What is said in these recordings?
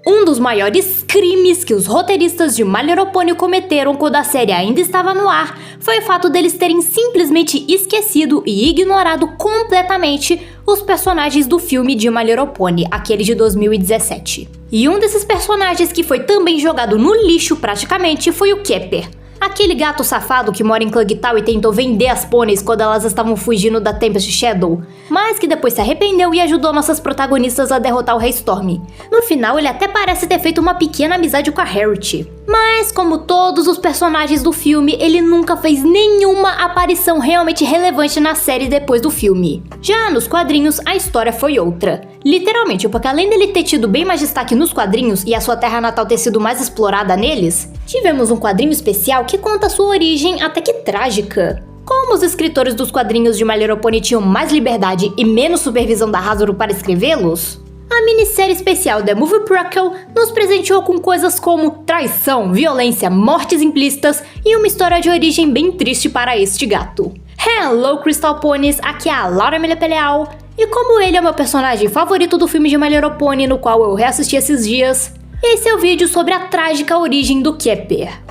Um dos maiores crimes que os roteiristas de My Little Pony cometeram quando a série ainda estava no ar foi o fato deles terem simplesmente esquecido e ignorado completamente os personagens do filme de My Little Pony, aquele de 2017. E um desses personagens que foi também jogado no lixo praticamente foi o Kepper. Aquele gato safado que mora em Klugtown e tentou vender as pôneis quando elas estavam fugindo da Tempest Shadow, mas que depois se arrependeu e ajudou nossas protagonistas a derrotar o Rei Storm. No final, ele até parece ter feito uma pequena amizade com a Harriet. Mas, como todos os personagens do filme, ele nunca fez nenhuma aparição realmente relevante na série depois do filme. Já nos quadrinhos, a história foi outra. Literalmente, porque além dele ter tido bem mais destaque nos quadrinhos e a sua terra natal ter sido mais explorada neles, tivemos um quadrinho especial que conta sua origem até que trágica. Como os escritores dos quadrinhos de My Little Pony tinham mais liberdade e menos supervisão da Hasbro para escrevê-los, a minissérie especial The Movie Prequel nos presenteou com coisas como traição, violência, mortes implícitas e uma história de origem bem triste para este gato. Hello Crystal Ponies, aqui é a Laura Peleal, e como ele é meu personagem favorito do filme de My Little Pony, no qual eu reassisti esses dias, esse é o vídeo sobre a trágica origem do Kepper.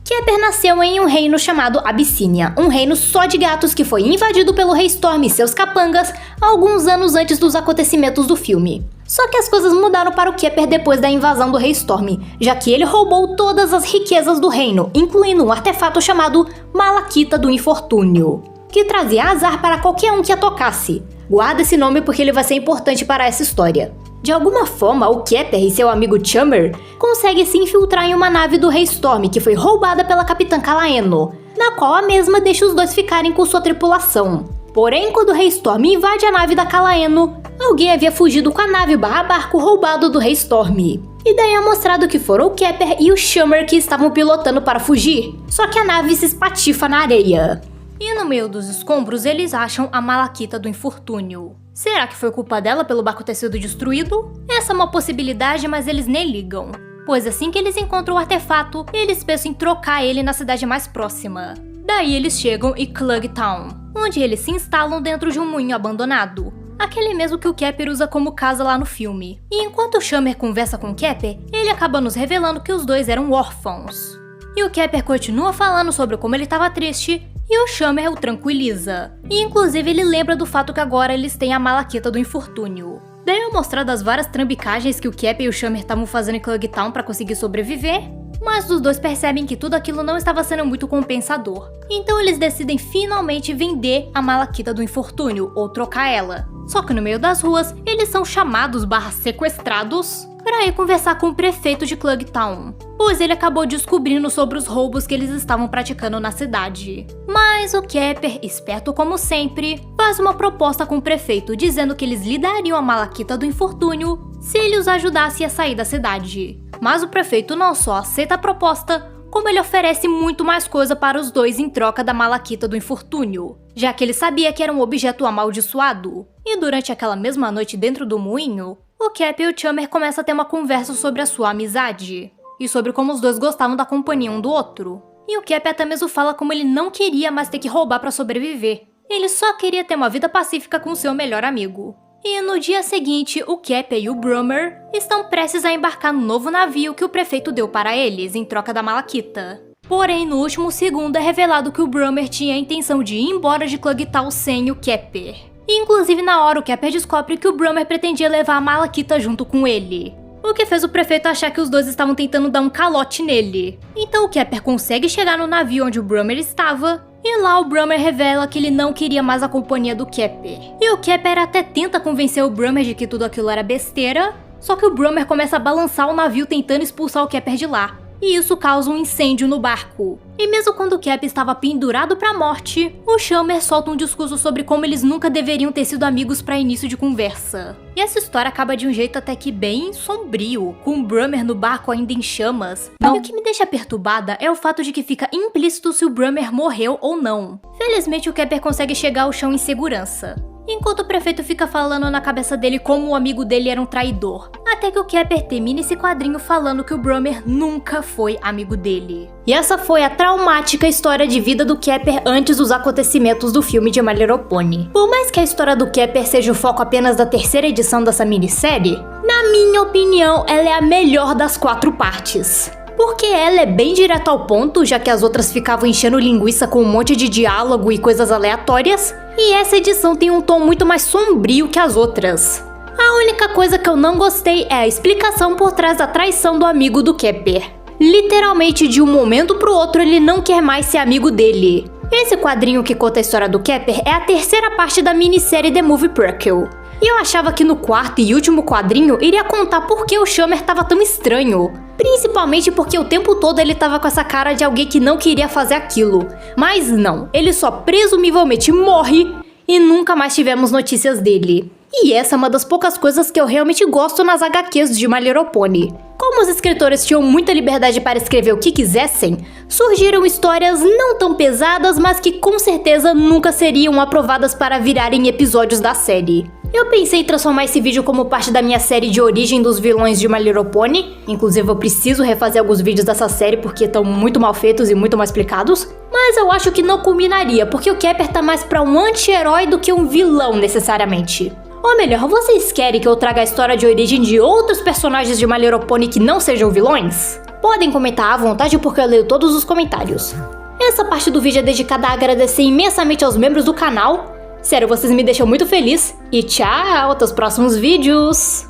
Kepper nasceu em um reino chamado Abissínia, um reino só de gatos que foi invadido pelo Rei Storm e seus capangas alguns anos antes dos acontecimentos do filme. Só que as coisas mudaram para o Kepper depois da invasão do Rei Storm, já que ele roubou todas as riquezas do reino, incluindo um artefato chamado Malaquita do Infortúnio, que trazia azar para qualquer um que a tocasse. Guarda esse nome porque ele vai ser importante para essa história. De alguma forma, o Kepper e seu amigo Chummer conseguem se infiltrar em uma nave do Rei Storm que foi roubada pela Capitã Kalaeno, na qual a mesma deixa os dois ficarem com sua tripulação. Porém, quando o Rei Storm invade a nave da Kalaeno, alguém havia fugido com a nave barco roubado do Rei Storm. E daí é mostrado que foram o Kepper e o Chummer que estavam pilotando para fugir, só que a nave se espatifa na areia. E no meio dos escombros eles acham a Malaquita do Infortúnio. Será que foi culpa dela pelo barco ter sido destruído? Essa é uma possibilidade, mas eles nem ligam. Pois assim que eles encontram o artefato, eles pensam em trocar ele na cidade mais próxima. Daí eles chegam em Klugtown, onde eles se instalam dentro de um moinho abandonado. Aquele mesmo que o Kepper usa como casa lá no filme. E enquanto o Chummer conversa com o Kepper, ele acaba nos revelando que os dois eram órfãos. E o Kepper continua falando sobre como ele estava triste, e o Chummer o tranquiliza. E inclusive ele lembra do fato que agora eles têm a Malaquita do Infortúnio. Daí é mostrado as várias trambicagens que o Kepper e o Chummer estavam fazendo em Klugtown para conseguir sobreviver, mas os dois percebem que tudo aquilo não estava sendo muito compensador. Então eles decidem finalmente vender a Malaquita do Infortúnio, ou trocar ela. Só que no meio das ruas, eles são chamados /sequestrados para ir conversar com o prefeito de Klugtown, pois ele acabou descobrindo sobre os roubos que eles estavam praticando na cidade. Mas o Kepper, esperto como sempre, faz uma proposta com o prefeito dizendo que eles lhe dariam a Malaquita do Infortúnio se ele os ajudasse a sair da cidade. Mas o prefeito não só aceita a proposta, como ele oferece muito mais coisa para os dois em troca da Malaquita do Infortúnio, já que ele sabia que era um objeto amaldiçoado. E durante aquela mesma noite dentro do moinho, o Kepper e o Chummer começam a ter uma conversa sobre a sua amizade, e sobre como os dois gostavam da companhia um do outro. E o Kepper até mesmo fala como ele não queria mais ter que roubar para sobreviver. Ele só queria ter uma vida pacífica com seu melhor amigo. E no dia seguinte, o Kepper e o Brummer estão prestes a embarcar no novo navio que o prefeito deu para eles em troca da Malaquita. Porém, no último segundo é revelado que o Brummer tinha a intenção de ir embora de Klugtown sem o Kepper. E inclusive na hora o Kepper descobre que o Brummer pretendia levar a Malaquita junto com ele, o que fez o prefeito achar que os dois estavam tentando dar um calote nele. Então o Kepper consegue chegar no navio onde o Brummer estava, e lá o Brummer revela que ele não queria mais a companhia do Kepper. E o Kepper até tenta convencer o Brummer de que tudo aquilo era besteira, só que o Brummer começa a balançar o navio tentando expulsar o Kepper de lá. E isso causa um incêndio no barco. E mesmo quando o Kepper estava pendurado pra morte, o Chummer solta um discurso sobre como eles nunca deveriam ter sido amigos pra início de conversa. E essa história acaba de um jeito até que bem sombrio, com o Brummer no barco ainda em chamas. E o que me deixa perturbada é o fato de que fica implícito se o Brummer morreu ou não. Felizmente o Kepper consegue chegar ao chão em segurança, enquanto o prefeito fica falando na cabeça dele como o amigo dele era um traidor. Até que o Kepper termina esse quadrinho falando que o Brummer nunca foi amigo dele. E essa foi a traumática história de vida do Kepper antes dos acontecimentos do filme de My Little Pony. Por mais que a história do Kepper seja o foco apenas da terceira edição dessa minissérie, na Na minha opinião, ela é a melhor das 4 partes. Porque ela é bem direta ao ponto, já que as outras ficavam enchendo linguiça com um monte de diálogo e coisas aleatórias, e essa edição tem um tom muito mais sombrio que as outras. A única coisa que eu não gostei é a explicação por trás da traição do amigo do Kepper. Literalmente, de um momento pro outro, ele não quer mais ser amigo dele. Esse quadrinho que conta a história do Kepper é a terceira parte da minissérie The Movie Prequel. E eu achava que no quarto e último quadrinho iria contar por que o Shammer tava tão estranho. Principalmente porque o tempo todo ele tava com essa cara de alguém que não queria fazer aquilo. Mas não, ele só presumivelmente morre e nunca mais tivemos notícias dele. E essa é uma das poucas coisas que eu realmente gosto nas HQs de My Little Pony. Como os escritores tinham muita liberdade para escrever o que quisessem, surgiram histórias não tão pesadas, mas que com certeza nunca seriam aprovadas para virarem episódios da série. Eu pensei em transformar esse vídeo como parte da minha série de origem dos vilões de My Little Pony. Inclusive eu preciso refazer alguns vídeos dessa série porque estão muito mal feitos e muito mal explicados. Mas eu acho que não combinaria, porque o Kepper tá mais pra um anti-herói do que um vilão necessariamente. Ou melhor, vocês querem que eu traga a história de origem de outros personagens de My Little Pony que não sejam vilões? Podem comentar à vontade porque eu leio todos os comentários. Essa parte do vídeo é dedicada a agradecer imensamente aos membros do canal. Sério, vocês me deixam muito feliz. E tchau, até os próximos vídeos!